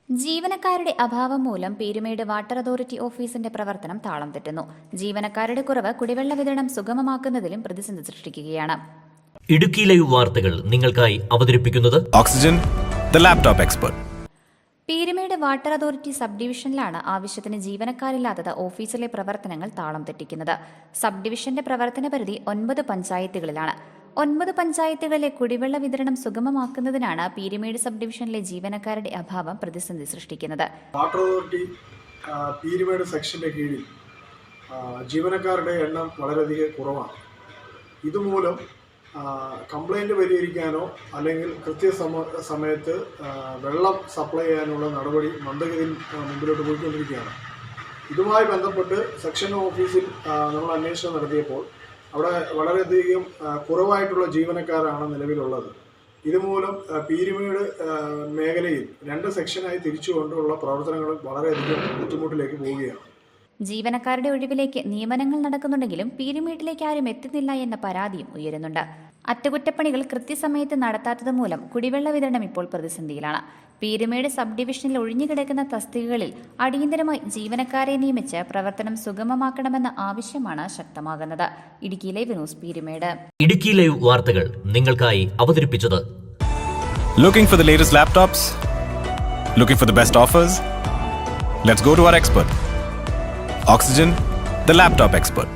ജീവനക്കാരുടെ അഭാവം മൂലം പീരുമേട് വാട്ടർ അതോറിറ്റി ഓഫീസിന്റെ പ്രവർത്തനം താളം തെറ്റുന്നു. ജീവനക്കാരുടെ കുറവ് കുടിവെള്ള വിതരണം സുഗമമാക്കുന്നതിലും പ്രതിസന്ധി സൃഷ്ടിക്കുകയാണ്. ഇടുക്കി ലൈവ് വാർത്തകൾ നിങ്ങൾക്കായി അവതരിപ്പിക്കുന്നത് oxygen the laptop expert. Peermade water authority sub ഡിവിഷനിലാണ് ആവശ്യത്തിന് ജീവനക്കാരില്ലാത്തത് ഓഫീസിലെ പ്രവർത്തനങ്ങൾ താളം തെറ്റിക്കുന്നത്. സബ് ഡിവിഷന്റെ പ്രവർത്തന പരിധി 9 പഞ്ചായത്തുകളിലാണ്. 9 പഞ്ചായത്തുകളിലെ കുടിവെള്ള വിതരണം സുഗമമാക്കുന്നതിനാണ് പീരുമേട് സബ് ഡിവിഷനിലെ ജീവനക്കാരുടെ അഭാവം പ്രതിസന്ധി സൃഷ്ടിക്കുന്നത്. വാട്ടർ അതോറിറ്റി പീരുമേട് സെക്ഷന്റെ കീഴിൽ ജീവനക്കാരുടെ എണ്ണം വളരെയധികം കുറവാണ്. ഇതുമൂലം കംപ്ലൈൻറ്റ് പരിഹരിക്കാനോ അല്ലെങ്കിൽ സമയത്ത് വെള്ളം സപ്ലൈ ചെയ്യാനുള്ള നടപടി മന്ദഗതിയിൽ മുമ്പിലോട്ട് പോയിക്കൊണ്ടിരിക്കുകയാണ്. ഇതുമായി ബന്ധപ്പെട്ട് സെക്ഷൻ ഓഫീസിൽ നമ്മൾ അന്വേഷണം നടത്തിയപ്പോൾ അവിടെ വളരെയധികം കുറവായിട്ടുള്ള ജീവനക്കാരാണ് നിലവിലുള്ളത്. ഇതുമൂലം പീരുമേട് മേഖലയിൽ 2 സെക്ഷനായി തിരിച്ചുകൊണ്ടുള്ള പ്രവർത്തനങ്ങൾ വളരെയധികം ബുദ്ധിമുട്ടിലേക്ക് പോവുകയാണ്. ജീവനക്കാരുടെ ഒഴിവിലേക്ക് നിയമനങ്ങൾ നടക്കുന്നുണ്ടെങ്കിലും പീരുമേട്ടിലേക്ക് ആരും എത്തുന്നില്ല എന്ന പരാതിയും ഉയരുന്നുണ്ട്. അറ്റകുറ്റപ്പണികൾ കൃത്യസമയത്ത് നടത്താത്തത് മൂലം കുടിവെള്ള വിതരണം ഇപ്പോൾ പ്രതിസന്ധിയിലാണ്. പീരുമേട് സബ് ഡിവിഷനിൽ ഒഴിഞ്ഞുകിടക്കുന്ന തസ്തികകളിൽ അടിയന്തരമായി ജീവനക്കാരെ നിയമിച്ച് പ്രവർത്തനം സുഗമമാക്കണമെന്ന ആവശ്യമാണ് ശക്തമാകുന്നത്. Idukki live news Peermade. Idukki live വാർത്തകൾ നിങ്ങൾക്കായി അവതരിപ്പിച്ചത് Looking for the latest laptops? Looking for the best offers? Let's go to our expert. Oxygen, the laptop expert.